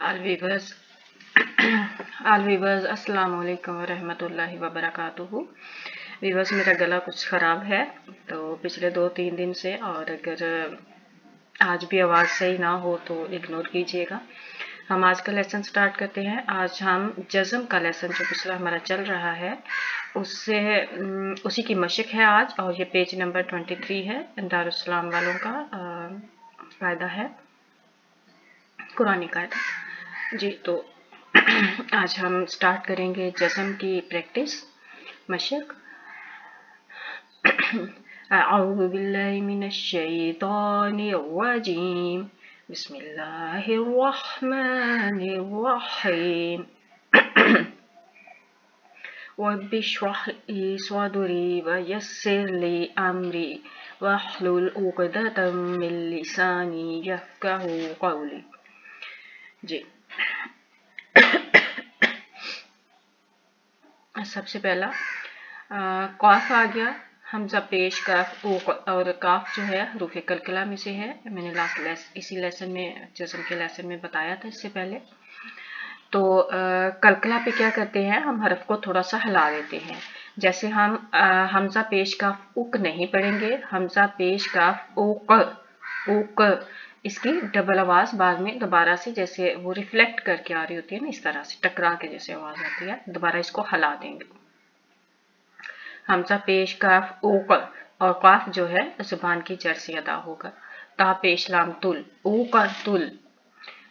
अलवीवर्स अलवीवर्स अस्सलाम वालेकुम वरहमतुल्लाहि वबरकातुहू। वीवर्स, मेरा गला कुछ ख़राब है तो पिछले 2-3 दिन से, और अगर आज भी आवाज़ सही ना हो तो इग्नोर कीजिएगा। हम आज का लेसन स्टार्ट करते हैं। आज हम जज़म का लेसन जो पिछला हमारा चल रहा है उससे उसी की मशक है आज, और ये पेज नंबर 23 है। दारुस्सलाम वालों का कायदा है, कुरानी कायदा जी। तो आज हम स्टार्ट करेंगे जज़म की प्रैक्टिस, मशक। अऊज़ु बिल्लाहि मिनश शैतानिर रजीम, बिस्मिल्लाहिर रहमानिर रहीम। रब्बि इश्रह ली सदरी व यस्सिर ली अमरी वहलुल उक़दतम मिन लिसानी यफ़क़हू क़ौली। जी, सबसे पहला काफ आ गया, हमजा पेश काफ, और काफ जो है हरूफ कलकला में से है। मैंने इसी लेसन में, जज़म के लेसन में बताया था इससे पहले। तो कलकला पे क्या करते हैं, हम हरफ को थोड़ा सा हिला देते हैं। जैसे हम हमजा पेश काफ उक नहीं पढ़ेंगे, हमजा पेश काफ उक उक, इसकी डबल आवाज बाद में दोबारा से जैसे वो रिफ्लेक्ट करके आ रही होती है ना, इस तरह से टकरा के जैसे आवाज आती है, दोबारा इसको हिला देंगे। हमजा पेश काफ उक, और काफ जो है जुबान की जड़ से अदा होगा। ता पेश लाम तुल, उकर तुल।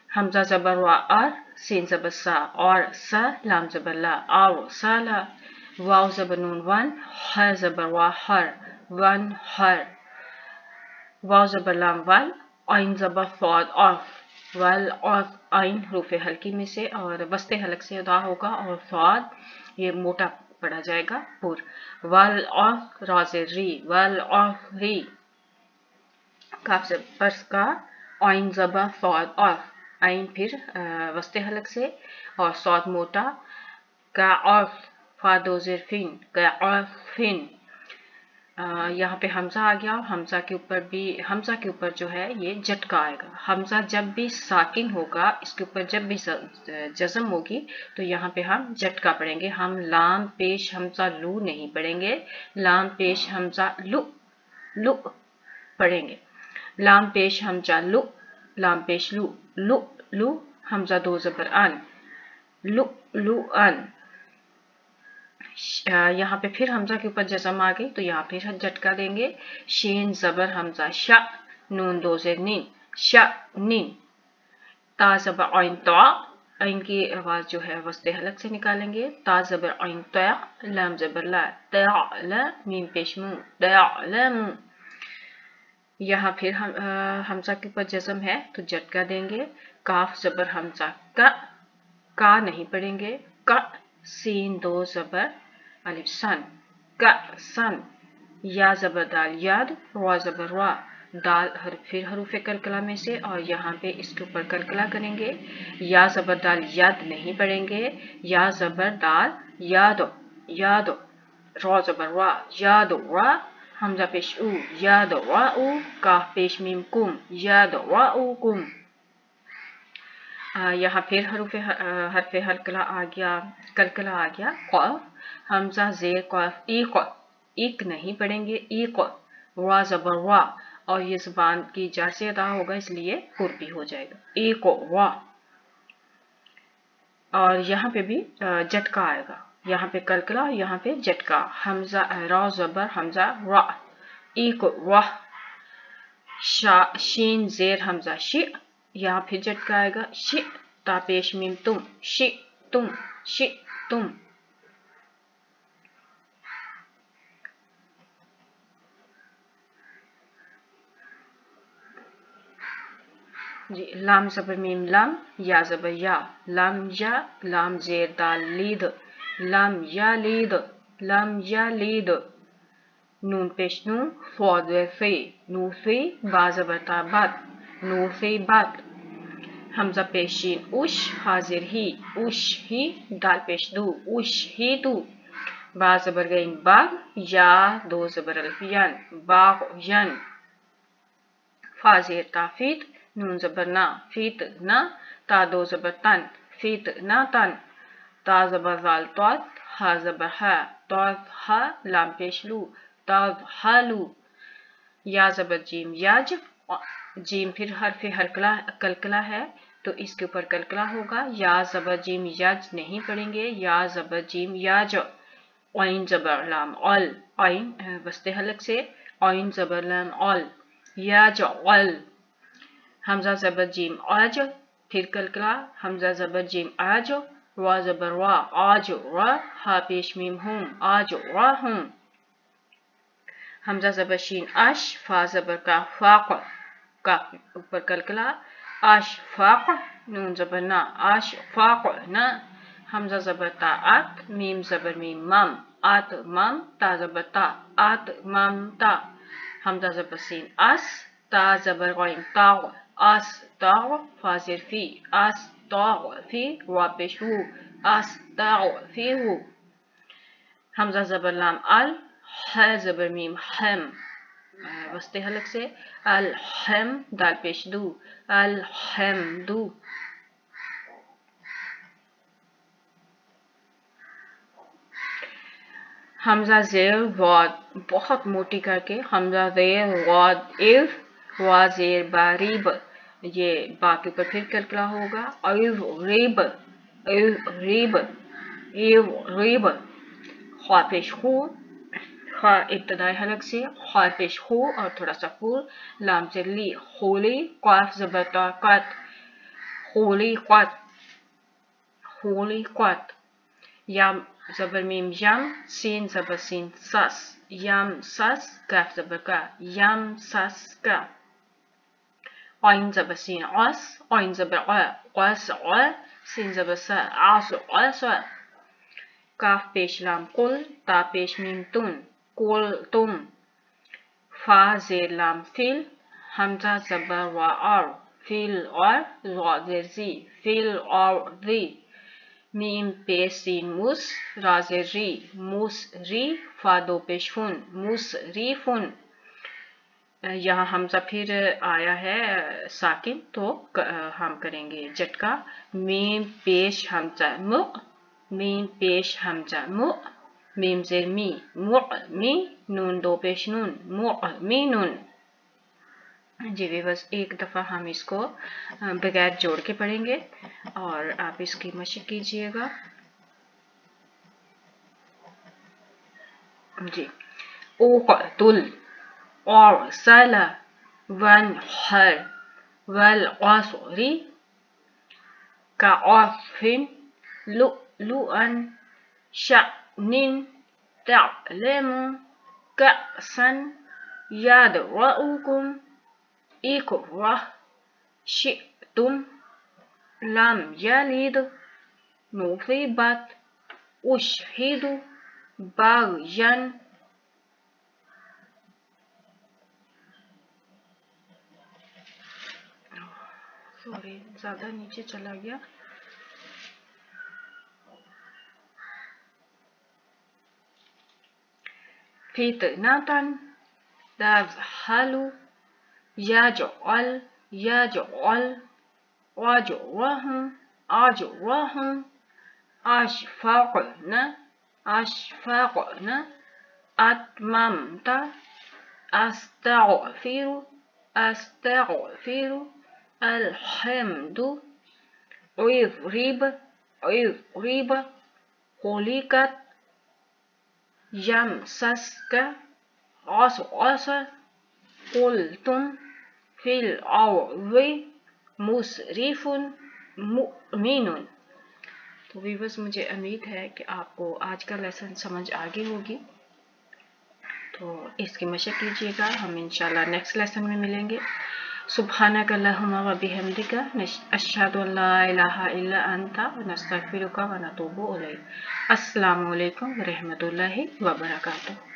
हमजा जबर वा और, सीन जबर सा, और सा लाम जबर ला, और साला। वाव जबर नून वन, ह जबर वा हर, वन हर। वाव जबर लाम वल, आइन जबर फौद ऑफ, वल ऑफ। आइन हरूफ हल्की में से और वस्ते हलक से अदा होगा, और फौद ये मोटा पढ़ा जाएगा पुर। वल ऑफ राजे री, वल ऑफ री। काफ से पर्स का, आइन जबर फौद ऑफ, आइन फिर वस्ते हलक से और सौद मोटा। का ऑफ फादोजिरफिन, का ऑफ फिन। यहाँ पे हमजा आ गया, हमजा के ऊपर जो है ये झटका आएगा। हमजा जब भी साकिन होगा, इसके ऊपर जब भी जज़म होगी तो यहाँ पे हम झटका पढ़ेंगे। हम लाम पेश हमजा लू नहीं पढ़ेंगे, लाम पेश हमजा लू लू पढ़ेंगे। लाम पेश हमजा लू, लाम पेश लू लू लू। हमजा दो जबर अन, लू लू अन। यहाँ पे फिर हमजा के ऊपर जज़म आ गई तो यहाँ फिर झटका देंगे। शीन जबर हमजा शा, नून दो जेर नीन, शा नीन। ता जबर आइन ता, आइन की आवाज जो है वस्ते हलक से निकालेंगे। ता जबर आइन ता, लाम जबर ला, ता ला, मीम पेश मू, ता ला मू। यहाँ फिर हमजा के ऊपर जज़म है तो झटका देंगे। काफ जबर हमजा का नहीं पढ़ेंगे, का। सीन दो जबर अलिफ सन, का सन। या जबर दाल याद, वा जबर वा, दाल फिर हरूफ कलकला में से, और यहाँ पे इसके ऊपर कलकला करेंगे। या जबर दाल याद नहीं पढ़ेंगे, या जबर दाल यादो यादो। रा जबर वा, यादो वा। हमजा पेश उ, यादो वा उ। काफ पेश मीम कुम, यादो वा उ कुम। यहाँ फिर हरफ हलकला आ गया, कलकला आ गया। क़ाफ, हमजा जेर क़ाफ, इक नहीं पढ़ेंगे, इक। वा जबर वा, और ये जुबान की जड़ से अदा होगा इसलिए पुर भी हो जाएगा, इक वा। और यहाँ पे भी झटका आएगा, यहाँ पे कलकला, यहाँ पे झटका। हमजा रा जबर हमजा रा, इक वाह। शीन जेर हमजा शी, यहाँ फिर झटका आएगा, शि। ता पेश मीम तुम, शि तुम, शि तुम। जी, लाम जबर मीम लाम, या जबर या, लाम या। लाम जेर दाल लीद, लाम या लीद, लाम या लीद। नून पेश नू, फौद फे, नू फे। बा जबर ता बात, नू फे बात। हमजा पेशीन उश, हाजिर ही, उश ही। दाल पेश दू, उश ही दू। बा जबर गईन बाग, या दो जबर अल्फ यन, बाग यन। फाजिर ताफीद, नून ज़बर ना, फीत ना, ता दो ज़बर तन, फीत ना तन, ता ज़बर ज़ाल तौत, हा ज़बर हा, तौत हा, लाम पेश लू, तौत हा लू, या ज़बर जीम याज, जीम फिर हर्फ कलकला है तो इसके ऊपर कलकला होगा, या ज़बर जीम याज नहीं पढ़ेंगे, या ज़बर जीम याज, आइन ज़बर लाम ऑल, आइन वस्ते हलक से, आइन ज़बर लाम ऑल, याज ऑल, हमजा ज़बर जीम आज, फिर कलकला, हमजा ज़बर जीम आज, वा ज़बर वा, आज वा, हा पेश मीम हुम, आज वा हुम, हमजा ज़बर शीन आश, फा ज़बर का, फाक, का ऊपर कलकला, आश फाक, नून ज़बर ना, आश फाक ना, हमजा ज़बर ता आत, मीम ज़बर मीम मम, आत मम, ता ज़बर ता, आत मम ता, हमजा ज़बर सीन आस, ता ज़बर गौन ताग, आस ताग, फा ज़ेर फी, आस ताग फी, वा पेश हु, आस ताग फी हु, हमजा ज़बर लाम अल, है ज़बर मीम हम, वस्ते हलक से, अल हम, दाल पेश दू, अल हम दू, हमजा ज़ेर वाद बहुत मोटी करके, हमजा ज़ेर वाद इव, वा ज़ेर बारीब, ये बा के ऊपर फिर कलकला होगा, इव रीब, इव रीब, इव रीब, ख्वा पेश खू, खा इब्तदाई हलक से, ख्वा पेश खू और थोड़ा सा फूल, लाम जल्ली, खोली, क़ाफ ज़बर ता क़त, खोली क़त, खोली क़त, याम ज़बर मीम यम, सीन ज़बर सीन सस, यम सस, काफ ज़बर का, यम सस का, आइन ज़बर सीन आस, आइन ज़बर आ, आस आ, सीन ज़बर सा, आस आस, काफ पेश लाम कुल, ता पेश मीम तुन, कुल तुम, फा ज़ेर लाम फिल, हमजा ज़बर वा आर, फिल और, ज़ा ज़ेर ज़ी, फिल और ज़ी, मीम पेश सीन मुस, रा ज़ेर री, मुस री, फा दो पेश फुन, मुस री फुन, यहाँ हमजा फिर आया है साकिन तो हम करेंगे झटका, मीम पेश हमजा मु, मीम पेश हमजा मु, मीम ज़ेर मी, मु मी, नून दो पेश नून, मु मी नून। जी भी बस एक दफ़ा हम इसको बगैर जोड़ के पढ़ेंगे और आप इसकी मशक कीजिएगा। जी, उक़तुल, और सला, वन हर, वल असरी, का ऑफिन, लुअन, शनिन, तअलमु, कअसन, यदरउकुम, इकरह, शिअतुम, लम यलिद, नुसिबत, उशहिदु, बाग़यन, सॉरी ज़्यादा नीचे चला गया, फितनतन, तज़हलु, यजअल, यजअल, अजरहु, अजरहु, अशफक़न, अशफक़न, अतममत, अस्तग़फिरु, अस्तग़फिरु, अलहम्दु, उज़रिब, उज़रिब, खुलिकत, यमसस्क, असअस, कुल्तुम, फिल अर्ज़ि, मुसरिफुन, मुमिनुन। तो व्यूअर्स मुझे उम्मीद है कि आपको आज का लेसन समझ आ गई होगी, तो इसकी मशक कीजिएगा। हम इंशाल्लाह नेक्स्ट लेसन में मिलेंगे। सुब्हानक अल्लाहुम्मा व बिहम्दिका, अशहदु अल्ला इलाहा इल्ला अंता, नस्तगफिरुका व नतूबु इलैक। अस्सलामु अलैकुम व रहमतुल्लाहि व बरकातुहू।